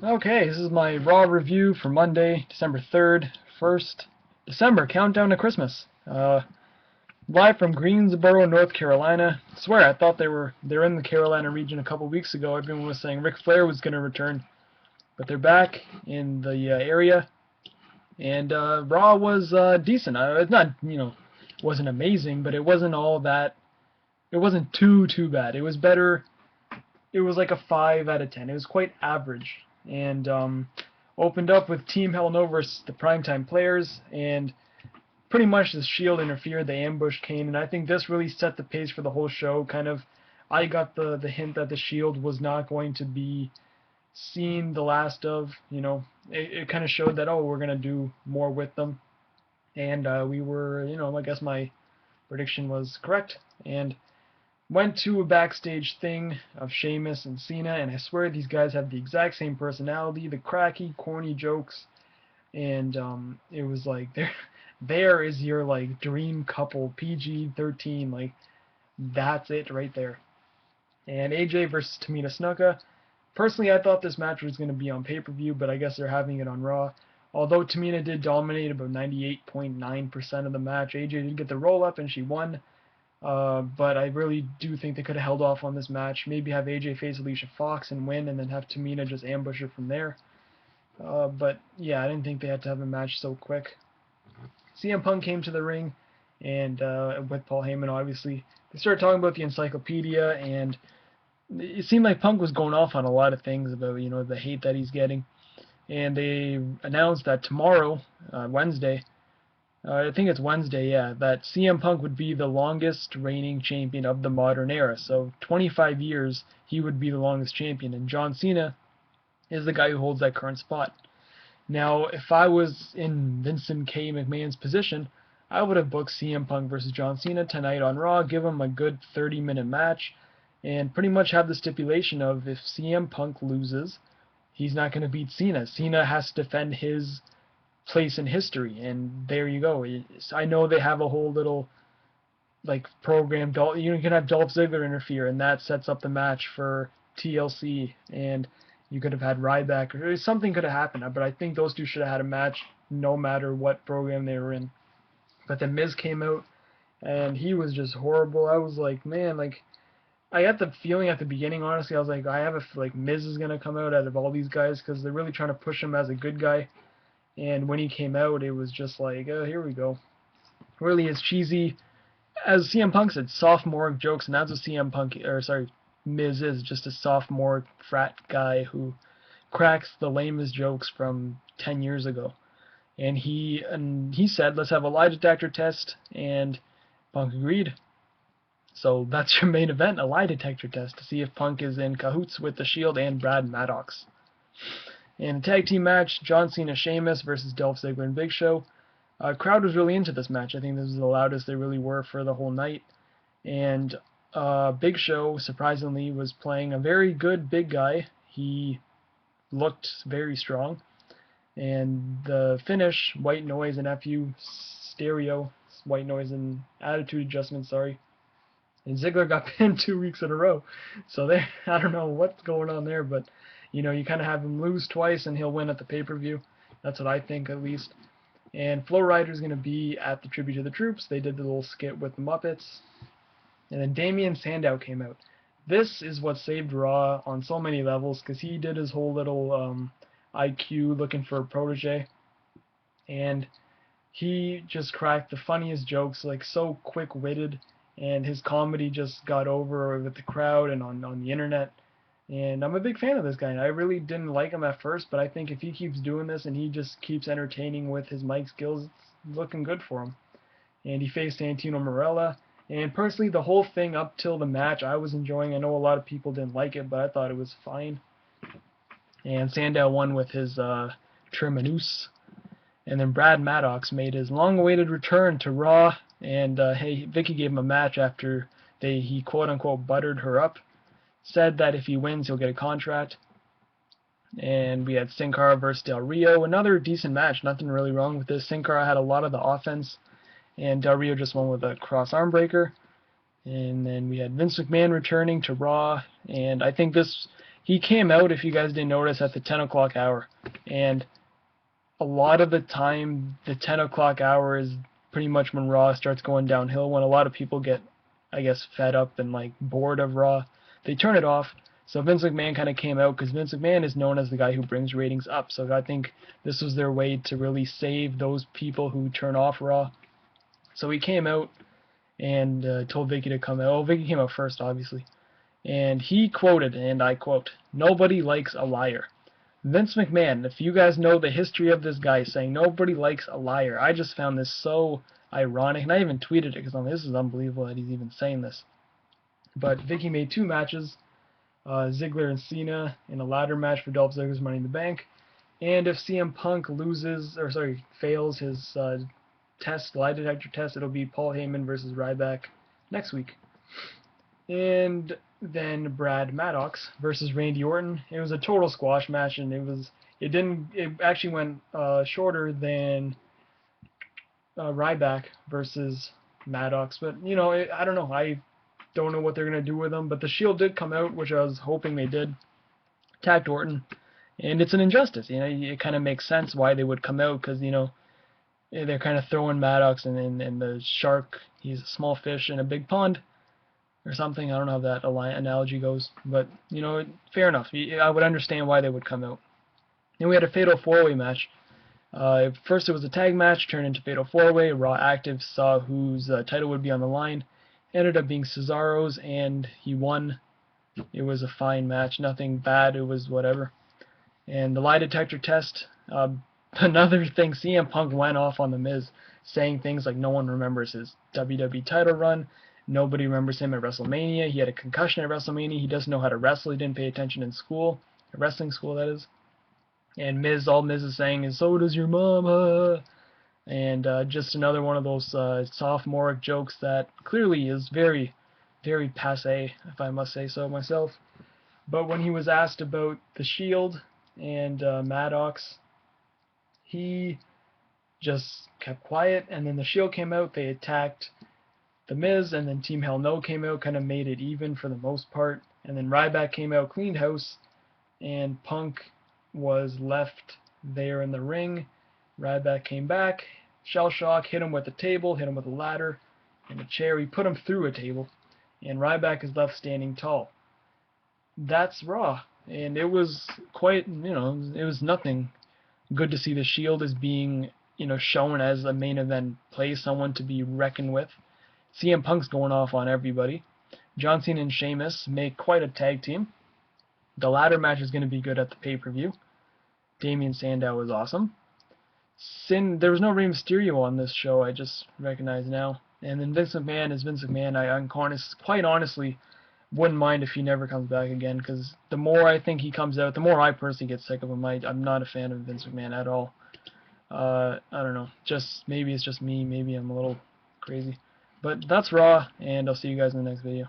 Okay, this is my Raw review for Monday, December 3rd, 1st December, countdown to Christmas. Live from Greensboro, North Carolina. I swear, I thought they're in the Carolina region a couple weeks ago. Everyone was saying Ric Flair was going to return, but they're back in the area. And Raw was decent. It's not, wasn't amazing, but it wasn't all that. It wasn't too bad. It was better. It was like a 5 out of 10. It was quite average, and opened up with Team Hell No versus the Primetime Players, and pretty much the Shield interfered. They ambushed Kane, and I think this really set the pace for the whole show. Kind of, I got the hint that the Shield was not going to be seen the last of. It kind of showed that, oh, we're gonna do more with them, and we were, I guess my prediction was correct, and went to a backstage thing of Sheamus and Cena, and I swear these guys have the exact same personality, the cracky, corny jokes, and it was like there is your like dream couple, PG-13, like that's it right there. And AJ versus Tamina Snuka. Personally, I thought this match was going to be on pay-per-view, but I guess they're having it on Raw. Although Tamina did dominate about 98.9% of the match, AJ did get the roll-up and she won. But I really do think they could have held off on this match. Maybe have AJ face Alicia Fox and win, and then have Tamina just ambush her from there. But yeah, I didn't think they had to have a match so quick. CM Punk came to the ring, and with Paul Heyman, obviously, they started talking about the encyclopedia, and it seemed like Punk was going off on a lot of things about the hate that he's getting. And they announced that tomorrow, Wednesday, I think it's Wednesday, yeah, that CM Punk would be the longest reigning champion of the modern era. So 25 years, he would be the longest champion, and John Cena is the guy who holds that current spot. Now, if I was in Vincent K. McMahon's position, I would have booked CM Punk versus John Cena tonight on Raw, give him a good 30-minute match, and pretty much have the stipulation of if CM Punk loses, he's not going to beat Cena. Cena has to defend his place in history, and there you go. I know they have a whole little like program. You can have Dolph Ziggler interfere, and that sets up the match for TLC, and you could have had Ryback, or something could have happened. But I think those two should have had a match no matter what program they were in. But then Miz came out, and he was just horrible. I was like, man, like I got the feeling at the beginning, honestly, I was like, I have a like Miz is gonna come out of all these guys because they're really trying to push him as a good guy. And when he came out, it was just like, oh, here we go. Really, as cheesy as CM Punk said, sophomore jokes, and that's what CM Punk, or sorry, Miz is, just a sophomore frat guy who cracks the lamest jokes from 10 years ago. And he said, let's have a lie detector test, and Punk agreed. So that's your main event, a lie detector test, to see if Punk is in cahoots with the Shield and Brad Maddox. In a tag team match, John Cena, Sheamus versus Dolph Ziggler and Big Show. Crowd was really into this match. I think this was the loudest they really were for the whole night. And Big Show, surprisingly, was playing a very good big guy. He looked very strong. And the finish, White Noise and FU Stereo, White Noise and Attitude Adjustment, sorry. And Ziggler got pinned 2 weeks in a row. So I don't know what's going on there, but you kind of have him lose twice and he'll win at the pay-per-view. That's what I think, at least. And Flo Rida's going to be at the Tribute to the Troops. They did the little skit with the Muppets. And then Damien Sandow came out. This is what saved Raw on so many levels, because he did his whole little IQ looking for a protege. And he just cracked the funniest jokes, like so quick-witted. And his comedy just got over with the crowd and on the internet. And I'm a big fan of this guy. I really didn't like him at first, but I think if he keeps doing this and he just keeps entertaining with his mic skills, it's looking good for him. And he faced Santino Marella. And personally, the whole thing up till the match, I was enjoying. I know a lot of people didn't like it, but I thought it was fine. And Sandow won with his Terminus. And then Brad Maddox made his long-awaited return to Raw. And hey, Vicky gave him a match after he quote-unquote buttered her up. Said that if he wins, he'll get a contract. And we had Sin Cara versus Del Rio. Another decent match. Nothing really wrong with this. Sin Cara had a lot of the offense. And Del Rio just won with a cross arm breaker. And then we had Vince McMahon returning to Raw. And I think this he came out, if you guys didn't notice, at the 10 o'clock hour. And a lot of the time, the 10 o'clock hour is pretty much when Raw starts going downhill, when a lot of people get, I guess, fed up and like bored of Raw. They turn it off. So Vince McMahon kind of came out, because Vince McMahon is known as the guy who brings ratings up. So I think this was their way to really save those people who turn off Raw. So he came out and told Vicky to come out. Oh, Vicky came out first, obviously. And he quoted, and I quote, "Nobody likes a liar." Vince McMahon, if you guys know the history of this guy saying nobody likes a liar, I just found this so ironic, and I even tweeted it, because I'm like, this is unbelievable that he's even saying this. But Vicky made 2 matches, Ziggler and Cena in a ladder match for Dolph Ziggler's Money in the Bank. And if CM Punk fails his lie detector test, it'll be Paul Heyman versus Ryback next week. And then Brad Maddox versus Randy Orton. It was a total squash match, and it actually went shorter than Ryback versus Maddox. But you know, I don't know. I don't know what they're gonna do with them. But the Shield did come out, which I was hoping they did. Attacked Orton, and it's an injustice. You know, it kind of makes sense why they would come out, because you know they're kind of throwing Maddox and the shark. He's a small fish in a big pond, or something. I don't know how that analogy goes, but you know, fair enough. I would understand why they would come out. And we had a fatal 4-way match. First it was a tag match, turned into fatal 4-way. Raw Active saw whose title would be on the line. Ended up being Cesaro's, and he won. It was a fine match, nothing bad. It was whatever. And the lie detector test. Another thing, CM Punk went off on the Miz, saying things like no one remembers his WWE title run. Nobody remembers him at WrestleMania. He had a concussion at WrestleMania. He doesn't know how to wrestle. He didn't pay attention in school, wrestling school, that is. And all Miz is saying is, "So does your mama." And just another one of those sophomoric jokes that clearly is very, very passé, if I must say so myself. But when he was asked about the Shield and Maddox, he just kept quiet. And then the Shield came out. They attacked The Miz, and then Team Hell No came out, kind of made it even for the most part. And then Ryback came out, cleaned house, and Punk was left there in the ring. Ryback came back, shell shock, hit him with a table, hit him with a ladder and a chair. He put him through a table, and Ryback is left standing tall. That's Raw, and it was quite, you know, it was nothing. Good to see the Shield as being, you know, shown as a main event play, someone to be reckoned with. CM Punk's going off on everybody. John Cena and Sheamus make quite a tag team. The ladder match is going to be good at the pay-per-view. Damien Sandow was awesome. There was no Rey Mysterio on this show, I just recognize now. And then Vince McMahon is Vince McMahon. Quite honestly wouldn't mind if he never comes back again, because the more I think he comes out, the more I personally get sick of him. I'm not a fan of Vince McMahon at all. I don't know. Maybe it's just me. Maybe I'm a little crazy. But that's Raw, and I'll see you guys in the next video.